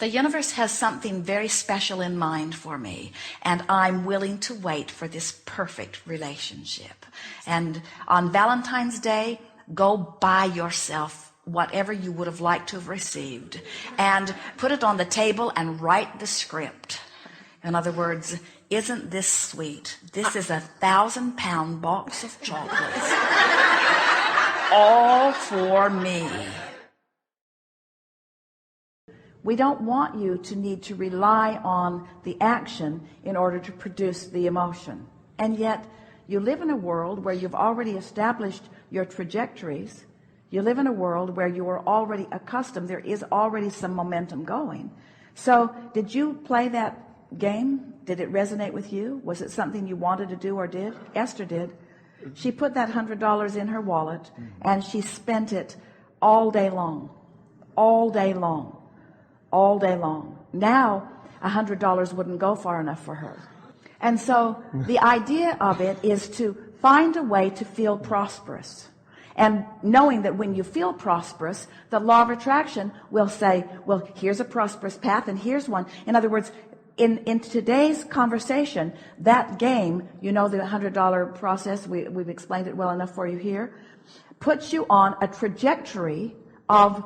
The universe has something very special in mind for me, and I'm willing to wait for this perfect relationship. And on Valentine's Day, go buy yourself whatever you would have liked to have received and put it on the table and write the script. In other words, isn't this sweet? This is 1,000-pound box of chocolates, all for me. We don't want you to need to rely on the action in order to produce the emotion. And yet, you live in a world where you've already established your trajectories. You live in a world where you are already accustomed. There is already some momentum going. So, did you play that game? Did it resonate with you? Was it something you wanted to do or did? Esther did. She put that $100 in her wallet, and she spent it all day long. All day long. All day long. Now, $100 wouldn't go far enough for her. And so the idea of it is to find a way to feel prosperous. And knowing that when you feel prosperous, the law of attraction will say, well, here's a prosperous path and here's one. In other words, in today's conversation, that game, you know, the $100 process, we've explained it well enough for you here, puts you on a trajectory of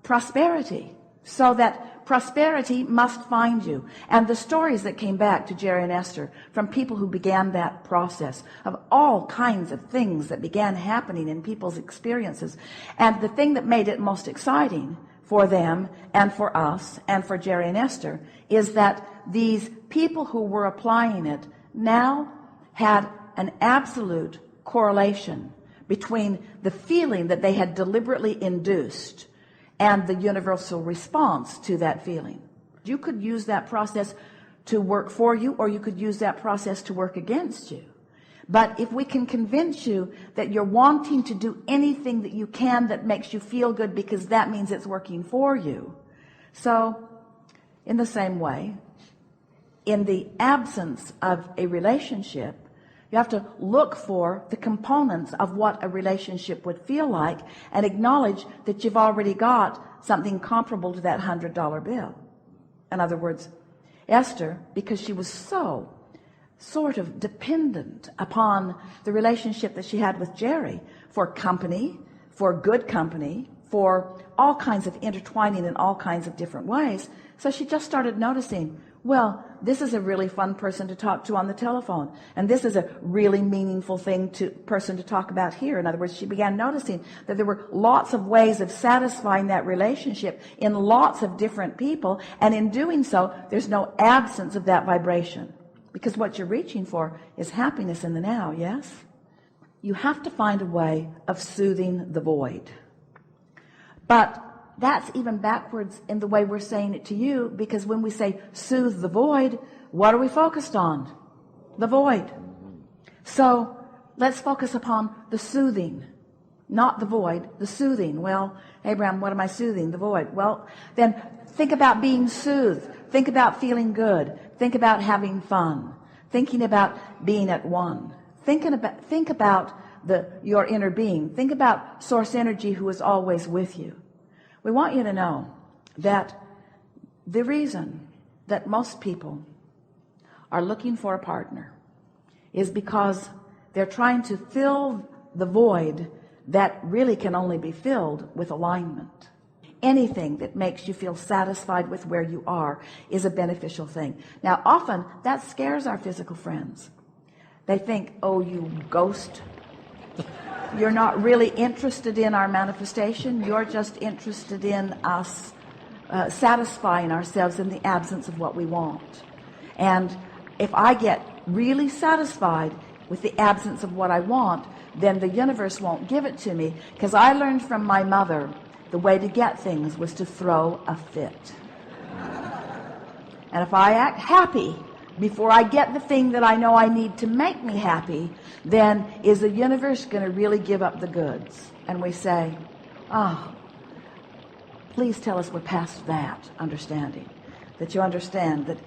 prosperity. So that prosperity must find you. And the stories that came back to Jerry and Esther from people who began that process of all kinds of things that began happening in people's experiences. And the thing that made it most exciting for them and for us and for Jerry and Esther is that these people who were applying it now had an absolute correlation between the feeling that they had deliberately induced and the universal response to that feeling. You could use that process to work for you, or you could use that process to work against you. But if we can convince you that you're wanting to do anything that you can that makes you feel good because that means it's working for you. So, in the same way, in the absence of a relationship, you have to look for the components of what a relationship would feel like and acknowledge that you've already got something comparable to that $100 bill. In other words, Esther, because she was so sort of dependent upon the relationship that she had with Jerry for company, for good company, for all kinds of intertwining in all kinds of different ways, so she just started noticing, well, this is a really fun person to talk to on the telephone, and this is a really meaningful person to talk about here. In other words, she began noticing that there were lots of ways of satisfying that relationship in lots of different people, and in doing so, there's no absence of that vibration, because what you're reaching for is happiness in the now. Yes, you have to find a way of soothing the void, but that's even backwards in the way we're saying it to you, because when we say soothe the void, what are we focused on? The void. So let's focus upon the soothing, not the void, the soothing. Well, Abraham, what am I soothing? The void. Well, then think about being soothed. Think about feeling good. Think about having fun. Thinking about being at one. Think about your inner being. Think about source energy who is always with you. We want you to know that the reason that most people are looking for a partner is because they're trying to fill the void that really can only be filled with alignment. Anything that makes you feel satisfied with where you are is a beneficial thing. Now, often that scares our physical friends. They think, oh, you ghost. You're not really interested in our manifestation. You're just interested in us satisfying ourselves in the absence of what we want. And if I get really satisfied with the absence of what I want, then the universe won't give it to me, because I learned from my mother the way to get things was to throw a fit. And if I act happy before I get the thing that I know I need to make me happy, then is the universe going to really give up the goods? And we say, oh, please tell us we're past that understanding. That you understand that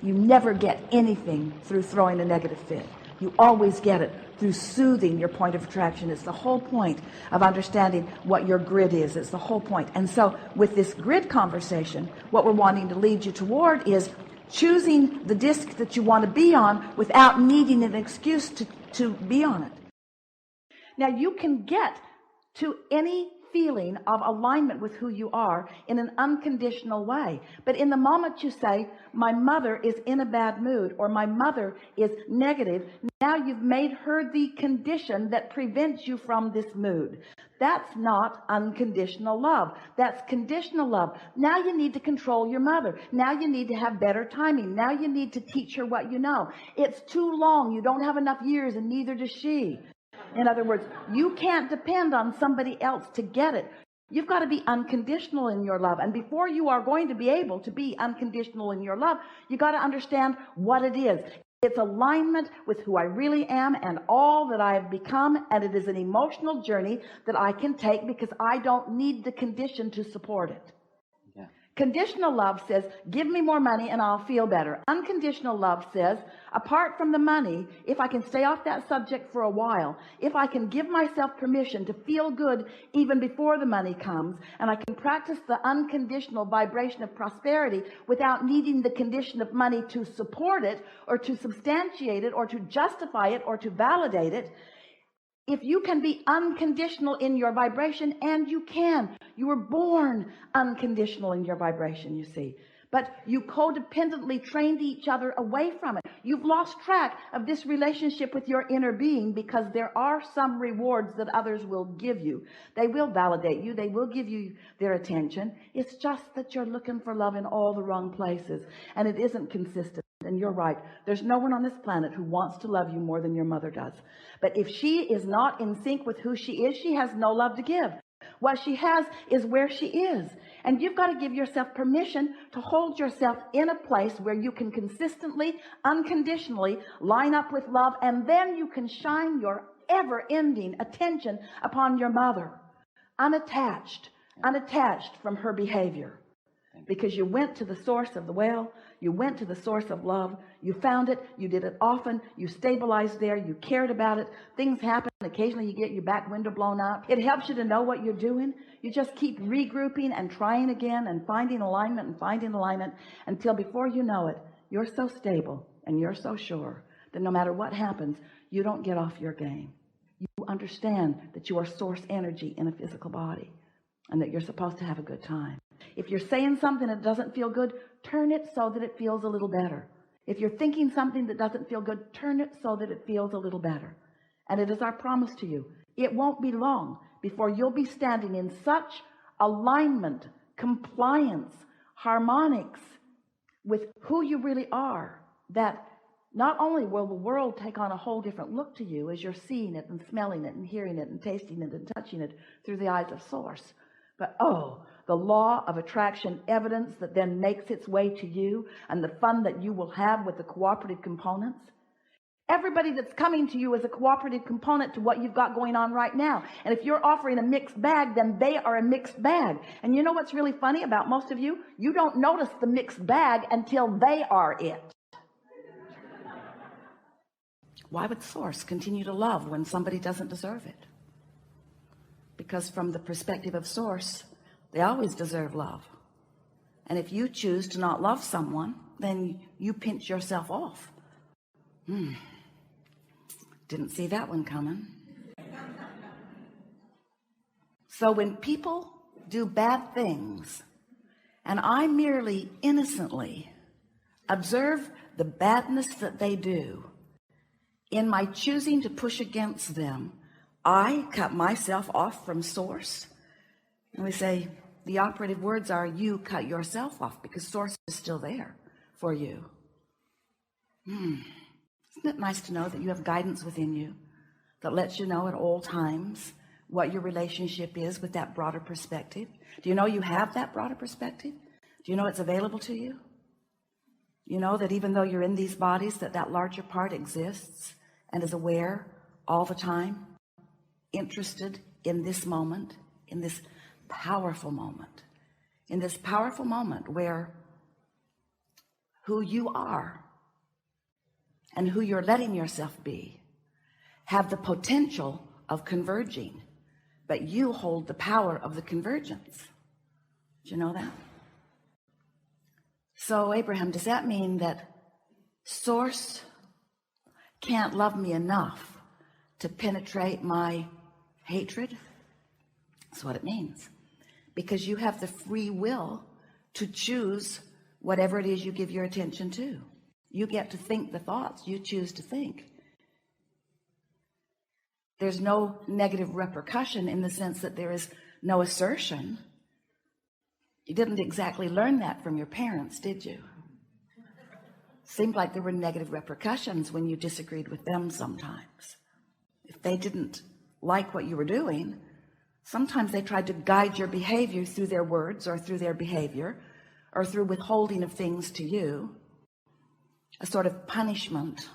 you never get anything through throwing a negative fit. You always get it through soothing your point of attraction. It's the whole point of understanding what your grid is. It's the whole point. And so with this grid conversation, what we're wanting to lead you toward is choosing the disc that you want to be on without needing an excuse to be on it. Now, you can get to any feeling of alignment with who you are in an unconditional way. But in the moment you say, my mother is in a bad mood, or my mother is negative, now you've made her the condition that prevents you from this mood. That's not unconditional love. That's conditional love. Now you need to control your mother. Now you need to have better timing. Now you need to teach her what you know. It's too long. You don't have enough years, and neither does she. In other words, you can't depend on somebody else to get it. You've got to be unconditional in your love. And before you are going to be able to be unconditional in your love, you got to understand what it is. It's alignment with who I really am and all that I have become. And it is an emotional journey that I can take because I don't need the condition to support it. Yeah. Conditional love says, give me more money and I'll feel better. Unconditional love says, apart from the money, if I can stay off that subject for a while, if I can give myself permission to feel good even before the money comes, and I can practice the unconditional vibration of prosperity without needing the condition of money to support it or to substantiate it or to justify it or to validate it, if you can be unconditional in your vibration, and you were born unconditional in your vibration, you see, but you codependently trained each other away from it. You've lost track of this relationship with your inner being because there are some rewards that others will give you. They will validate you. They will give you their attention. It's just that you're looking for love in all the wrong places, and it isn't consistent. And you're right. There's no one on this planet who wants to love you more than your mother does. But if she is not in sync with who she is, she has no love to give. What she has is where she is. And you've got to give yourself permission to hold yourself in a place where you can consistently, unconditionally line up with love, and then you can shine your ever-ending attention upon your mother, unattached from her behavior. Because you went to the source of the well, you went to the source of love, you found it, you did it often, you stabilized there, you cared about it, things happen, occasionally you get your back window blown out. It helps you to know what you're doing. You just keep regrouping and trying again and finding alignment until before you know it, you're so stable and you're so sure that no matter what happens, you don't get off your game. You understand that you are source energy in a physical body and that you're supposed to have a good time. If you're saying something that doesn't feel good, turn it so that it feels a little better. If you're thinking something that doesn't feel good, turn it so that it feels a little better. And it is our promise to you. It won't be long before you'll be standing in such alignment, compliance, harmonics with who you really are, that not only will the world take on a whole different look to you as you're seeing it and smelling it and hearing it and tasting it and touching it through the eyes of Source, but the law of attraction evidence that then makes its way to you and the fun that you will have with the cooperative components. Everybody that's coming to you is a cooperative component to what you've got going on right now. And if you're offering a mixed bag, then they are a mixed bag. And you know what's really funny about most of you? You don't notice the mixed bag until they are it. Why would Source continue to love when somebody doesn't deserve it? Because from the perspective of Source, they always deserve love. And if you choose to not love someone, then you pinch yourself off. Didn't see that one coming. So when people do bad things, and I merely innocently observe the badness that they do, in my choosing to push against them, I cut myself off from Source. And we say the operative words are, you cut yourself off, because Source is still there for you. Isn't it nice to know that you have guidance within you that lets you know at all times what your relationship is with that broader perspective? Do you know you have that broader perspective? Do you know it's available to you? You know that even though you're in these bodies, that larger part exists and is aware all the time, interested in this moment, in this powerful moment, where who you are and who you're letting yourself be have the potential of converging, but you hold the power of the convergence. Do you know that? So Abraham, does that mean that Source can't love me enough to penetrate my hatred? That's what it means, because you have the free will to choose whatever it is you give your attention to. You get to think the thoughts you choose to think. There's no negative repercussion in the sense that there is no assertion. You didn't exactly learn that from your parents, did you? Seemed like there were negative repercussions when you disagreed with them sometimes. If they didn't like what you were doing, sometimes they tried to guide your behavior through their words or through their behavior or through withholding of things to you, a sort of punishment.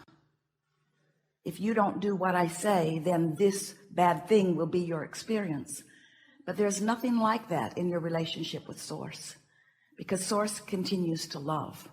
If you don't do what I say, then this bad thing will be your experience. But there's nothing like that in your relationship with Source, because Source continues to love.